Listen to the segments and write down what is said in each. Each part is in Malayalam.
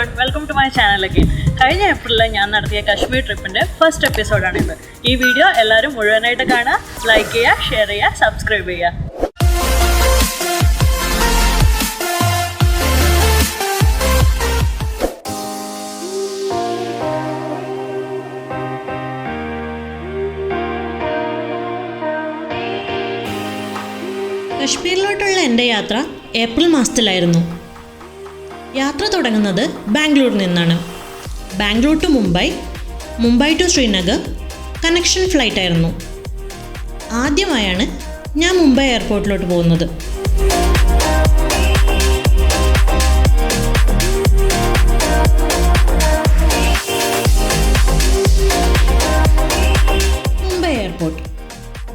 everyone, welcome to my channel again. കഴിഞ്ഞ ഏപ്രിലിൽ ഞാൻ നടത്തിയ കശ്മീർ ട്രിപ്പിൻ്റെ ഫസ്റ്റ് എപ്പിസോഡാണിത്. ഈ വീഡിയോ എല്ലാവരും മുഴുവനായിട്ട് കാണുക, ലൈക്ക് ചെയ്യുക, ഷെയർ ചെയ്യുക, സബ്സ്ക്രൈബ് ചെയ്യുക. കശ്മീരിലോട്ടുള്ള എൻ്റെ യാത്ര ഏപ്രിൽ മാസത്തിലായിരുന്നു. യാത്ര തുടങ്ങുന്നത് ബാംഗ്ലൂരിൽ നിന്നാണ്. Bangalore to Mumbai, Mumbai to Srinagar connection flight ആയിരുന്നു. ആദ്യമായാണ് ഞാൻ മുംബൈ എയർപോർട്ടിലോട്ട് പോകുന്നത്. Mumbai airport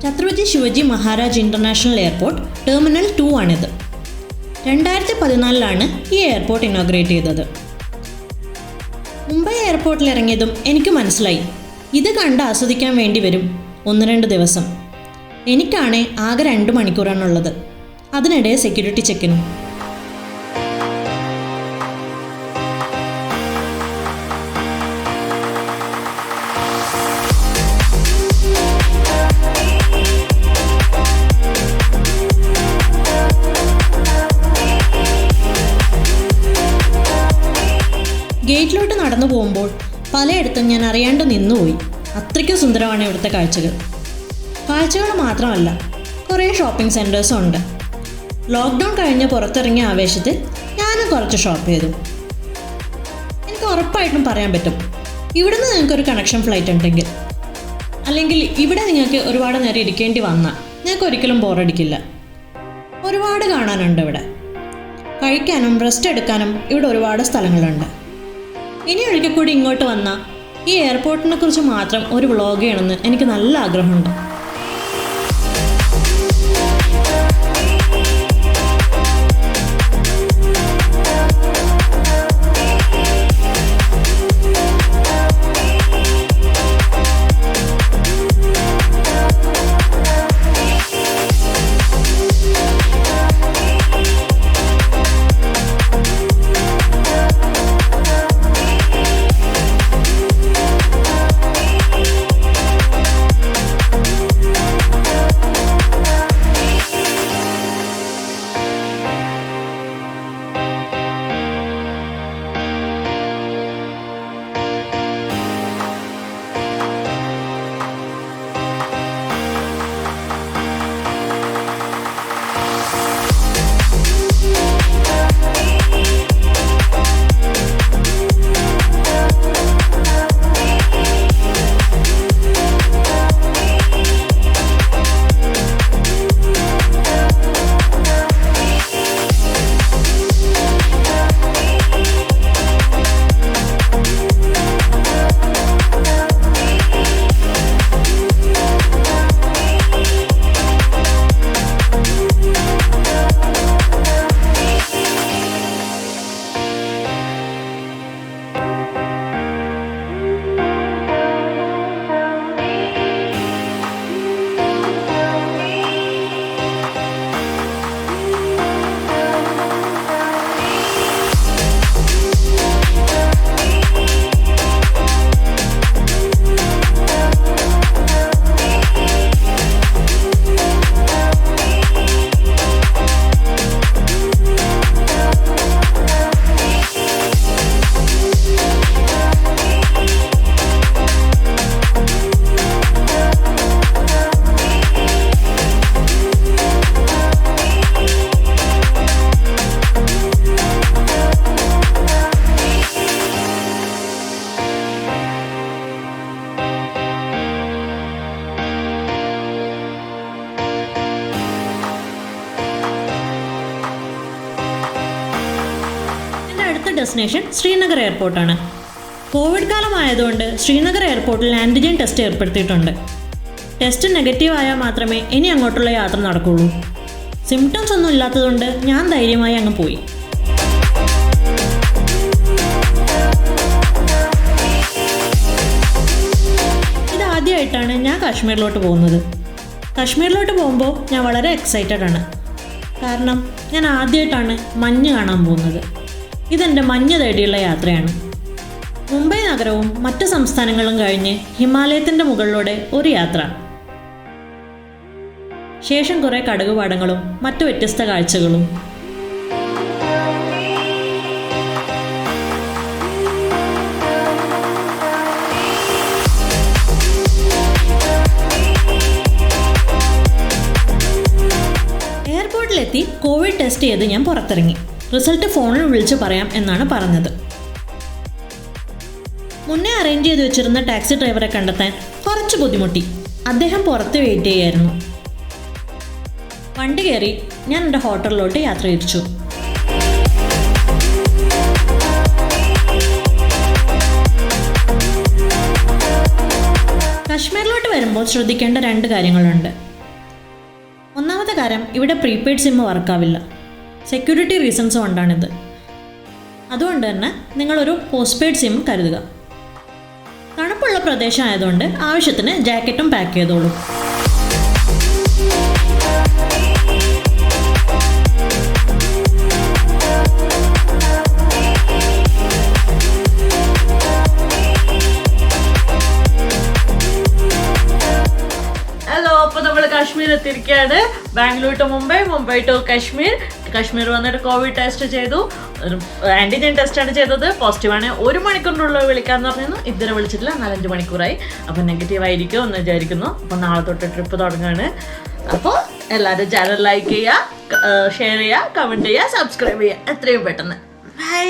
Chhatrapati Shivaji Maharaj international airport terminal 2 ആണിത്. 2014 ഈ എയർപോർട്ട് ഇനോഗ്രേറ്റ് ചെയ്തത്. മുംബൈ എയർപോർട്ടിൽ ഇറങ്ങിയതും എനിക്ക് മനസ്സിലായി, ഇത് കണ്ട് ആസ്വദിക്കാൻ വേണ്ടി വരും 1-2 ദിവസം. എനിക്കാണേ ആകെ 2 മണിക്കൂറാണുള്ളത്. അതിനിടെ സെക്യൂരിറ്റി ചെക്കിനും. ഗേറ്റിലോട്ട് നടന്നു പോകുമ്പോൾ പലയിടത്തും ഞാൻ അറിയാണ്ട് നിന്നുപോയി. അത്രയ്ക്കും സുന്ദരമാണ് ഇവിടുത്തെ കാഴ്ചകൾ. കാഴ്ചകൾ മാത്രമല്ല, കുറേ ഷോപ്പിംഗ് സെൻറ്റേഴ്സും ഉണ്ട്. ലോക്ക്ഡൗൺ കഴിഞ്ഞ് പുറത്തിറങ്ങിയ ആവേശത്തിൽ ഞാനും കുറച്ച് ഷോപ്പ് ചെയ്തു. എനിക്ക് ഉറപ്പായിട്ടും പറയാൻ പറ്റും, ഇവിടുന്ന് നിങ്ങൾക്കൊരു കണക്ഷൻ ഫ്ലൈറ്റ് ഉണ്ടെങ്കിൽ, അല്ലെങ്കിൽ ഇവിടെ നിങ്ങൾക്ക് ഒരുപാട് നേരം ഇരിക്കേണ്ടി വന്നാൽ ഞങ്ങൾക്ക് ഒരിക്കലും ബോറടിക്കില്ല. ഒരുപാട് കാണാനുണ്ട് ഇവിടെ. കഴിക്കാനും റെസ്റ്റ് എടുക്കാനും ഇവിടെ ഒരുപാട് സ്ഥലങ്ങളുണ്ട്. ഇനി ഒരിക്കൽ കൂടി ഇങ്ങോട്ട് വന്നാൽ ഈ എയർപോർട്ടിനെ കുറിച്ച് മാത്രം ഒരു വ്ളോഗ് ചെയ്യണമെന്ന് എനിക്ക് നല്ല ആഗ്രഹമുണ്ട്. ഡെസ്റ്റിനേഷൻ ശ്രീനഗർ എയർപോർട്ടാണ്. കോവിഡ് കാലമായതുകൊണ്ട് ശ്രീനഗർ എയർപോർട്ടിൽ ആൻറ്റിജൻ ടെസ്റ്റ് ഏർപ്പെടുത്തിയിട്ടുണ്ട്. ടെസ്റ്റ് നെഗറ്റീവ് ആയാൽ മാത്രമേ ഇനി അങ്ങോട്ടുള്ള യാത്ര നടക്കുകയുള്ളൂ. സിംറ്റംസ് ഒന്നും ഇല്ലാത്തതുകൊണ്ട് ഞാൻ ധൈര്യമായി അങ്ങ് പോയി. ഇതാദ്യമായിട്ടാണ് ഞാൻ കാശ്മീരിലോട്ട് പോകുന്നത്. കാശ്മീരിലോട്ട് പോകുമ്പോൾ ഞാൻ വളരെ എക്സൈറ്റഡ് ആണ്. കാരണം ഞാൻ ആദ്യമായിട്ടാണ് മഞ്ഞ് കാണാൻ പോകുന്നത്. ഇതെൻ്റെ മഞ്ഞ് തേടിയുള്ള യാത്രയാണ്. മുംബൈ നഗരവും മറ്റ് സംസ്ഥാനങ്ങളും കഴിഞ്ഞ് ഹിമാലയത്തിൻ്റെ മുകളിലൂടെ ഒരു യാത്ര. ശേഷം കുറേ കടുകുപാടങ്ങളും മറ്റു വ്യത്യസ്ത കാഴ്ചകളും. എയർപോർട്ടിലെത്തി കോവിഡ് ടെസ്റ്റ് ചെയ്ത് ഞാൻ പുറത്തിറങ്ങി. റിസൾട്ട് ഫോണിൽ വിളിച്ച് പറയാം എന്നാണ് പറഞ്ഞത്. മുന്നേ അറേഞ്ച് ചെയ്ത് വെച്ചിരുന്ന ടാക്സി ഡ്രൈവറെ കണ്ടെത്താൻ കുറച്ച് ബുദ്ധിമുട്ടി. അദ്ദേഹം പുറത്ത് വെയിറ്റ് ചെയ്യായിരുന്നു. വണ്ടി കയറി ഞാൻ എൻ്റെ ഹോട്ടലിലോട്ട് യാത്ര തിരിച്ചു. കശ്മീരിലോട്ട് വരുമ്പോൾ ശ്രദ്ധിക്കേണ്ട 2 കാര്യങ്ങളുണ്ട്. ഒന്നാമത്തെ കാര്യം, ഇവിടെ പ്രീപെയ്ഡ് സിം വർക്കാവില്ല. സെക്യൂരിറ്റി റീസൺസ് കൊണ്ടാണിത്. അതുകൊണ്ട് തന്നെ നിങ്ങളൊരു പോസ്റ്റ് പെയ്ഡ് സിം കരുതുക. തണുപ്പുള്ള പ്രദേശമായതുകൊണ്ട് ആവശ്യത്തിന് ജാക്കറ്റും പാക്ക് ചെയ്തോളൂ. അപ്പോൾ നമ്മൾ കാശ്മീർ എത്തിയിരിക്കുകയാണ്. Bangalore to Mumbai, Mumbai to Kashmir. കാശ്മീർ വന്നിട്ട് കോവിഡ് ടെസ്റ്റ് ചെയ്തു. ആൻറ്റിജൻ ടെസ്റ്റാണ് ചെയ്തത്. പോസിറ്റീവാണ്. 1 മണിക്കൂറിനുള്ളിൽ വിളിക്കാമെന്ന് പറഞ്ഞിരുന്നു. ഇതുവരെ വിളിച്ചിട്ടില്ല. 4-5 മണിക്കൂറായി. അപ്പോൾ നെഗറ്റീവ് ആയിരിക്കും എന്ന് വിചാരിക്കുന്നു. അപ്പോൾ നാളെ തൊട്ട് ട്രിപ്പ് തുടങ്ങുകയാണ്. അപ്പോൾ എല്ലാവരും ചാനൽ ലൈക്ക് ചെയ്യുക, ഷെയർ ചെയ്യുക, കമൻറ്റ് ചെയ്യുക, സബ്സ്ക്രൈബ് ചെയ്യുക. എത്രയും പെട്ടെന്ന്. ബൈ.